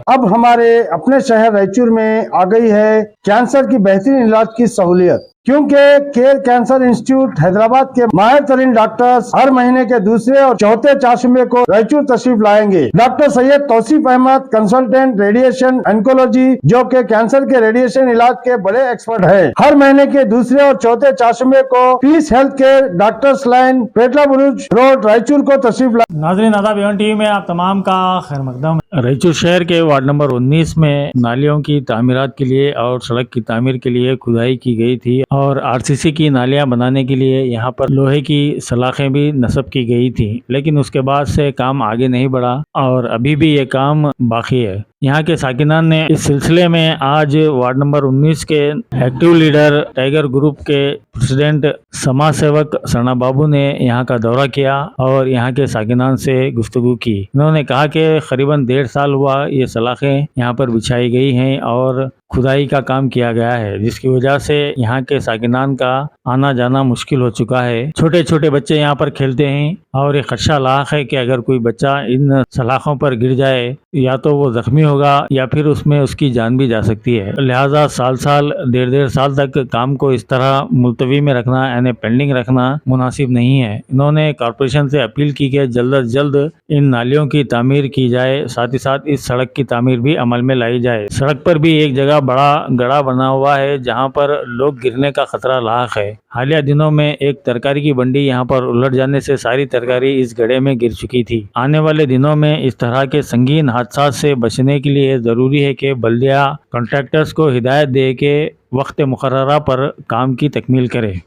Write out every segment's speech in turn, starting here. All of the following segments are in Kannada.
अब हमारे अपने शहर रायचूर में आ गई है कैंसर की बेहतरीन इलाज की सहूलियत, क्योंकि केयर कैंसर इंस्टीट्यूट हैदराबाद के माहिर तरीन डॉक्टर्स हर महीने के दूसरे और चौथे चारशंबे को रायचूर तशरीफ लाएंगे। Doctor Syed Tauseef Ahmed consultant radiation oncology, जो के कैंसर के रेडिएशन इलाज के बड़े एक्सपर्ट हैं, हर महीने के दूसरे और चौथे चारशंबे को peace health care doctors line Petla Burj road Raichur को तशरीफ लाए। नाज़रीन आदाब, एवन टीवी में आप तमाम का खैर मकदम। रायचूर शहर के वार्ड नंबर 19 में नालियों की तामीरात के लिए और सड़क की तामीर के लिए खुदाई की गई थी और आरसीसी की नालियां बनाने के लिए यहाँ पर लोहे की सलाखें भी नस्ब की गई थी, लेकिन उसके बाद से काम आगे नहीं बढ़ा और अभी भी ये काम बाकी है। यहाँ के साकिनान ने इस सिलसिले में आज वार्ड नंबर 19 के एक्टिव लीडर टाइगर ग्रुप के प्रेसिडेंट समाज सेवक सना बाबू ने यहाँ का दौरा किया और यहाँ के साकिनान से गुफ्तगू की। उन्होंने कहा कि करीबन 1.5 साल हुआ ये सलाखें यहाँ पर बिछाई गई हैं और खुदाई का काम किया गया है, जिसकी वजह से यहाँ के साकिनान का आना जाना मुश्किल हो चुका है। छोटे छोटे बच्चे यहाँ पर खेलते हैं और ये खदशा लाख है कि अगर कोई बच्चा इन सलाखों पर गिर जाए या तो वो जख्मी होगा या फिर उसमें उसकी जान भी जा सकती है। लिहाजा साल 1.5 साल तक काम को इस तरह मुलतवी में रखना यानी पेंडिंग रखना मुनासिब नहीं है। इन्होंने कॉरपोरेशन से अपील की कि जल्द अज जल्द इन नालियों की तामीर की जाए, साथ ही साथ इस सड़क की तामीर भी अमल में लाई जाए। सड़क पर भी एक जगह बड़ा गड्ढा बना हुआ है जहां पर लोग गिरने का खतरा लाख है। हालिया दिनों में एक तरकारी की बंडी यहां पर उलट जाने से सारी तरकारी इस गड्ढे में गिर चुकी थी। आने वाले दिनों में इस तरह के संगीन हादसा से बचने के लिए जरूरी है कि बल्दिया कॉन्ट्रैक्टर्स को हिदायत दे के वक्त मुकर्ररा पर काम की तकमील करे।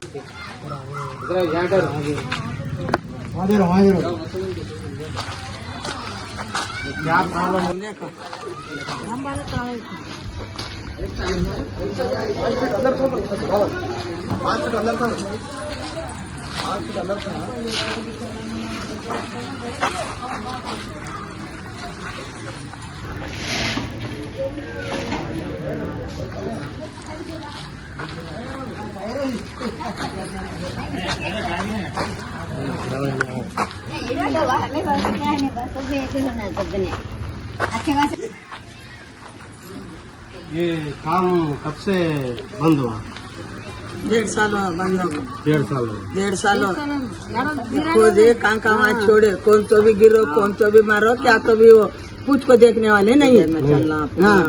ये काम कब से बंद हुआ? 1.5 साल बंद हो। 1.5 साल खुद काम छोड़े, कौन तो भी गिरो, कौन तो भी मारो, क्या तो भी हो, कुछ को देखने वाले नहीं है। हाँ,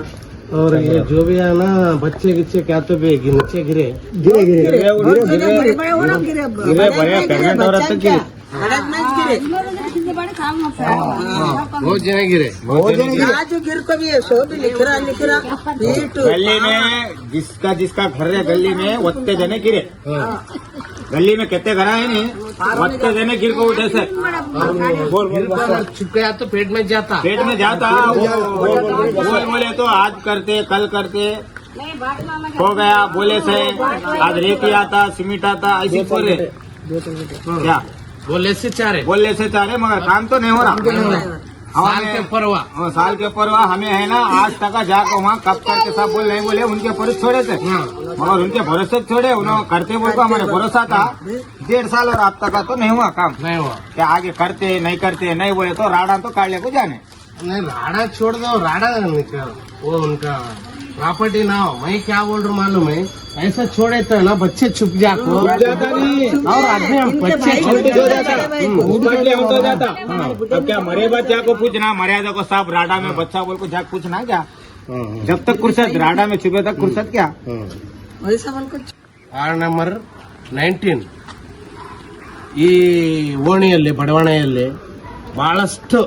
और ये जो भी है ना बच्चे गिच्चे क्या तो भी नीचे गिरे बहुत जने गिरे आज गिर को भी सो भी लिख रहा गली में जिसका घर है गली में वत्ते जने गिरे। गली में कितने घर है नहीं वत्ते जने गिर को उठे से छुप गया तो पेट में जाता बोले तो आज करते कल करते हो गया, बोले से आज रेती आता सीमेंट आता ऐसी बोले क्या बोले से चारे मगर काम तो नहीं हो रहा। साल के ऊपर हुआ हमें है ना आज तक जाकर वहाँ कब करके सब बोल नहीं बोले उनके भरोसे छोड़े थे, मगर उनके भरोसे छोड़े उन्होंने करते बोल को हमारे भरोसा था। 1.5 साल और अब तक तो नहीं हुआ काम, नहीं हुआ क्या आगे करते नहीं बोले तो राडा तो काट ले को जाने नहीं, राडा छोड़ दो, राडा वो उनका प्रॉपर्टी ना हो। मैं क्या बोल रहा हूँ मालूम है, ऐसा छोड़े तो ना बच्चे छुप जाको और आदमी हम बच्चे हो जाता। अब क्या मरे बच्चा को पूछना, मर्यादा को सब राडा में बच्चा बोल को जाके पूछना क्या, जब तक कुर्सत राडा में छुपे तक कुर्सत क्या। ವಾರ್ಡ್ ನಂಬರ್ 19 ಈ ಓಣಿಯಲ್ಲಿ ಬಡಾವಣೆಯಲ್ಲಿ ಬಹಳಷ್ಟು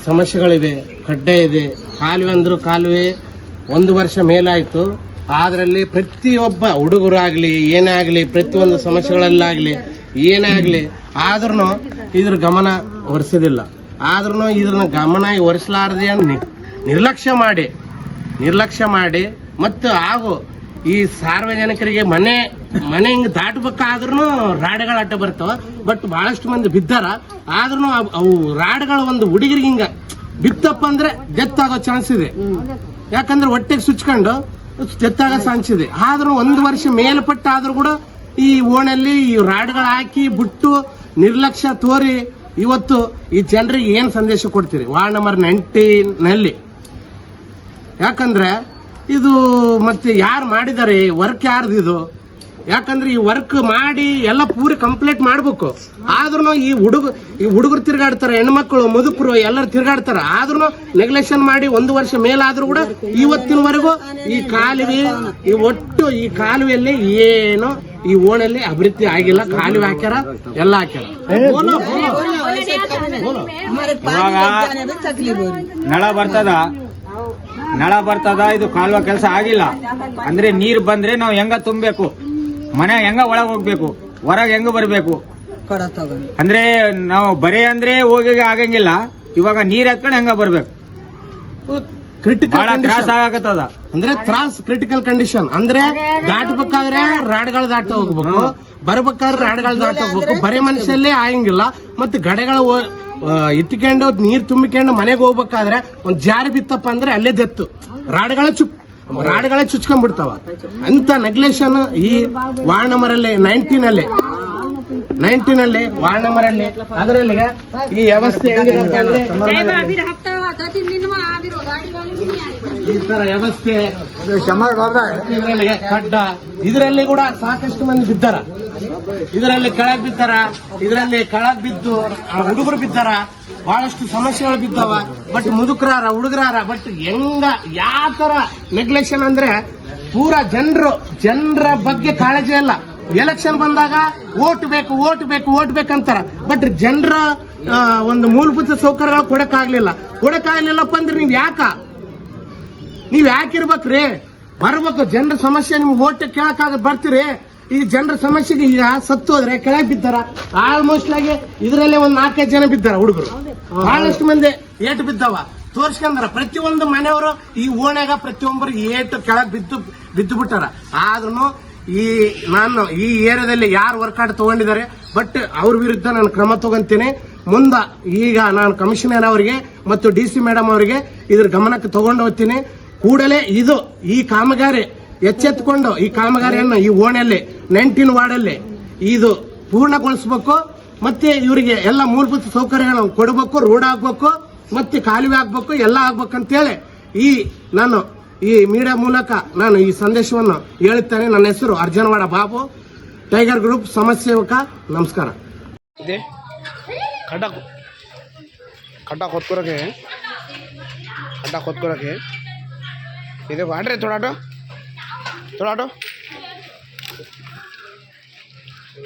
ಸಮಸ್ಯೆಗಳಿವೆ. ಖಡ್ಡೆ ಇದೆ, ಕಾಲುವೆ ಅಂದ್ರೂ ಕಾಲುವೆ 1 ವರ್ಷ ಮೇಲಾಯಿತು. ಅದರಲ್ಲಿ ಪ್ರತಿಯೊಬ್ಬ ಹುಡುಗರಾಗ್ಲಿ ಏನೇ ಆಗಲಿ ಪ್ರತಿಯೊಂದು ಸಮಸ್ಯೆಗಳಲ್ಲಾಗ್ಲಿ ಏನೇ ಆಗಲಿ ಆದ್ರೂ ಇದ್ರ ಗಮನ ಒರೆಸೋದಿಲ್ಲ. ಆದ್ರೂ ಇದ್ರನ್ನ ಗಮನ ಒರೆಸಲಾರದೆ ನಿರ್ಲಕ್ಷ್ಯ ಮಾಡಿ ಮತ್ತು ಹಾಗೂ ಈ ಸಾರ್ವಜನಿಕರಿಗೆ ಮನೆ ಹಿಂಗ್ ದಾಟಬೇಕಾದ್ರೂ ರಾಡ್ಗಳು ಅಡ್ಡ ಬರ್ತಾವ. ಬಟ್ ಬಹಳಷ್ಟು ಮಂದಿ ಬಿದ್ದಾರ, ಆದ್ರೂ ಅವು ರಾಡ್ಗಳು ಒಂದು ಹುಡುಗರಿಗೆ ಹಿಂಗ ಬಿತ್ತಪ್ಪ ಅಂದ್ರೆ ಡೆತ್ ಆಗೋ ಚಾನ್ಸ್ ಇದೆ. ಯಾಕಂದ್ರೆ ಹೊಟ್ಟೆಗೆ ಸುಚ್ಕೊಂಡು ಡೆತ್ ಆಗೋ ಚಾನ್ಸ್ ಇದೆ. ಆದ್ರೂ 1 ವರ್ಷ ಮೇಲ್ಪಟ್ಟಾದ್ರೂ ಕೂಡ ಈ ಓಣಲ್ಲಿ ಈ ರಾಡ್ಗಳು ಹಾಕಿ ಬಿಟ್ಟು ನಿರ್ಲಕ್ಷ್ಯ ತೋರಿ ಇವತ್ತು ಈ ಜನರಿಗೆ ಏನ್ ಸಂದೇಶ ಕೊಡ್ತೀರಿ? ವಾರ್ಡ್ ನಂಬರ್ 19 ನಲ್ಲಿ ಯಾಕಂದ್ರೆ ಇದು ಮತ್ತೆ ಯಾರು ಮಾಡಿದ್ದಾರೆ, ವರ್ಕ್ ಯಾರ್ದು ಇದು? ಯಾಕಂದ್ರೆ ಈ ವರ್ಕ್ ಮಾಡಿ ಎಲ್ಲ ಪೂರಿ ಕಂಪ್ಲೀಟ್ ಮಾಡ್ಬೇಕು. ಆದ್ರೂ ಈ ಹುಡುಗರು ತಿರ್ಗಾಡ್ತಾರೆ, ಹೆಣ್ಮಕ್ಳು ಮುದುಕರು ಎಲ್ಲರೂ ತಿರ್ಗಾಡ್ತಾರೆ. ಆದ್ರೂ ನೆಗ್ಲೆಕ್ಷನ್ ಮಾಡಿ 1 ವರ್ಷ ಮೇಲಾದ್ರೂ ಕೂಡ ಇವತ್ತಿನವರೆಗೂ ಈ ಕಾಲುವೆ, ಈ ಒಟ್ಟು ಈ ಕಾಲುವೆಯಲ್ಲಿ ಏನು ಈ ಓಣಲ್ಲಿ ಅಭಿವೃದ್ಧಿ ಆಗಿಲ್ಲ. ಕಾಲುವೆ ಹಾಕ್ಯಾರ, ಎಲ್ಲ ಹಾಕ್ಯಾರ. ನಳ ಬರ್ತದ, ಇದು ಕಾಲುವ ಕೆಲಸ ಆಗಿಲ್ಲ ಅಂದ್ರೆ ನೀರ್ ಬಂದ್ರೆ ನಾವು ಹೆಂಗ ತುಂಬಬೇಕು, ಮನೆ ಹೆಂಗ ಒಳಗ್ ಹೋಗ್ಬೇಕು, ಹೊರಗೆ ಹೆಂಗ ಬರ್ಬೇಕು ಅಂದ್ರೆ ನಾವು ಬರೇ ಅಂದ್ರೆ ಹೋಗಿ ಆಗಂಗಿಲ್ಲ. ಇವಾಗ ನೀರ್ ಎತ್ಕೊಂಡು ಹೆಂಗ ಬರ್ಬೇಕು, ಕ್ರಿಟಿಕಲ್ ತ್ರಾಸ ಆಗತ್ತದ. ಅಂದ್ರೆ ಕ್ರಿಟಿಕಲ್ ಕಂಡೀಷನ್ ಅಂದ್ರೆ ದಾಟಬೇಕಾದ್ರೆ ರಾಡ್ಗಳು ದಾಟ ಹೋಗ್ಬೇಕು, ಬರ್ಬೇಕಾದ್ರೆ ರಾಡ್ಗಳು ದಾಟ ಹೋಗ್ಬೇಕು. ಬರೇ ಮನುಷ್ಯಲ್ಲೇ ಆಗಂಗಿಲ್ಲ. ಮತ್ತೆ ಗಡೆಗಳು ಇಟ್ಕೊಂಡು ನೀರ್ ತುಂಬಿಕೊಂಡು ಮನೆಗೆ ಹೋಗ್ಬೇಕಾದ್ರೆ ಒಂದ್ ಜಾರಿ ಬಿತ್ತಪ್ಪ ಅಂದ್ರೆ ಅಲ್ಲೇ ದೆತ್ತು ರಾಡ್ಗಳೇ ಚುಚ್ಕೊಂಡ್ಬಿಡ್ತಾವ. ಅಂತ ನೆಗ್ಲೆಕ್ಷನ್ ಈ ವಾರ್ಡ್ ನಂಬರಲ್ಲಿ 19 ವಾರ್ಡ್ ನಂಬರಲ್ಲಿ ಅದರಲ್ಲಿ ಈ ವ್ಯವಸ್ಥೆ ಹೆಂಗಿರುತ್ತೆ ಅಂದ್ರೆ ಈ ತರ ವ್ಯವಸ್ಥೆ ಕಡ್ಡ. ಇದರಲ್ಲಿ ಕೂಡ ಸಾಕಷ್ಟು ಮಂದಿ ಬಿದ್ದಾರ, ಇದರಲ್ಲಿ ಕೆಳಗ್ ಬಿದ್ದಾರ, ಇದರಲ್ಲಿ ಕೆಳಗ್ ಬಿದ್ದು ಹುಡುಗರು ಬಿದ್ದಾರ. ಬಹಳಷ್ಟು ಸಮಸ್ಯೆಗಳು ಬಿದ್ದಾವ. ಬಟ್ ಮುದುಕರಾರ ಹುಡುಗರಾರ. ಬಟ್ ಯಾವ ತರ ನೆಗ್ಲೆಕ್ಷನ್ ಅಂದ್ರೆ ಪೂರಾ ಜನರ ಬಗ್ಗೆ ಕಾಳಜಿ ಇಲ್ಲ. ಎಲೆಕ್ಷನ್ ಬಂದಾಗ ಓಟ್ ಬೇಕಂತಾರ. ಬಟ್ ಜನರ ಒಂದು ಮೂಲಭೂತ ಸೌಕರ್ಯಗಳು ಕೊಡಕ್ಕಾಗ್ಲಿಲ್ಲಪ್ಪ ಅಂದ್ರೆ ನೀವ್ ಯಾಕಿರ್ಬೇಕ್ರಿ? ಬರ್ಬೇಕು ಜನರ ಸಮಸ್ಯೆ. ನಿಮ್ಗೆ ಓಟ್ ಕೇಳಕ್ಕಾಗ ಬರ್ತೀರಿ. ಈ ಜನರ ಸಮಸ್ಯೆಗೆ ಈಗ ಸತ್ತು ಹೋದ್ರೆ ಕೆಳಗೆ ಬಿದ್ದಾರ. ಆಲ್ಮೋಸ್ಟ್ ಆಗಿ ಇದರಲ್ಲೇ 4-5 ಜನ ಬಿದ್ದಾರ ಹುಡುಗರು. ಬಹಳಷ್ಟು ಮಂದಿ ಏಟು ಬಿದ್ದಾವ ತೋರ್ಸ್ಕೊಂಡ್ರ. ಪ್ರತಿಯೊಂದು ಮನೆಯವರು ಈ ಓಣ್ಯಾಗ ಪ್ರತಿಯೊಬ್ಬರು ಏಟು ಕೆಳಗೆ ಬಿದ್ದು ಬಿಟ್ಟಾರ. ಆದ್ರೂ ನಾನು ಈ ಏರಿಯಾದಲ್ಲಿ ಯಾರು ವರ್ಕೌಟ್ ತಗೊಂಡಿದ್ದಾರೆ ಬಟ್ ಅವ್ರ ವಿರುದ್ಧ ನಾನು ಕ್ರಮ ತಗೊಂತೀನಿ. ಮುಂದ ಈಗ ನಾನು ಕಮಿಷನರ್ ಅವರಿಗೆ ಮತ್ತು DC ಮೇಡಮ್ ಅವರಿಗೆ ಇದ್ರ ಗಮನಕ್ಕೆ ತಗೊಂಡು ಹೋಗ್ತೀನಿ. ಕೂಡಲೇ ಈ ಕಾಮಗಾರಿ ಎಚ್ಚೆತ್ತುಕೊಂಡು ಈ ಕಾಮಗಾರಿಯನ್ನು ಈ ಓಣಿಯಲ್ಲಿ 19 ವಾರ್ಡಲ್ಲಿ ಇದು ಪೂರ್ಣಗೊಳಿಸಬೇಕು. ಮತ್ತೆ ಇವರಿಗೆ ಎಲ್ಲ ಮೂಲಭೂತ ಸೌಕರ್ಯಗಳನ್ನು ಕೊಡಬೇಕು, ರೋಡ್ ಆಗ್ಬೇಕು, ಮತ್ತೆ ಕಾಲುವೆ ಆಗ್ಬೇಕು, ಎಲ್ಲ ಆಗ್ಬೇಕಂತೇಳಿ ನಾನು ಈ ಮೀಡಿಯಾ ಮೂಲಕ ನಾನು ಈ ಸಂದೇಶವನ್ನು ಹೇಳುತ್ತೇನೆ. ನನ್ನ ಹೆಸರು ಅರ್ಜನವಾಡ ಬಾಬು, ಟೈಗರ್ ಗ್ರೂಪ್ ಸಮಾಜ ಸೇವಕ. ನಮಸ್ಕಾರ. खड्डा खोद को रखे ये देखो हट रहे थोड़ा हटो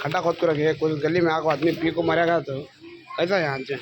खड्डा खोद को रखे. कोई गली में आको आदमी पी को मारेगा तो ऐसा यहाँ से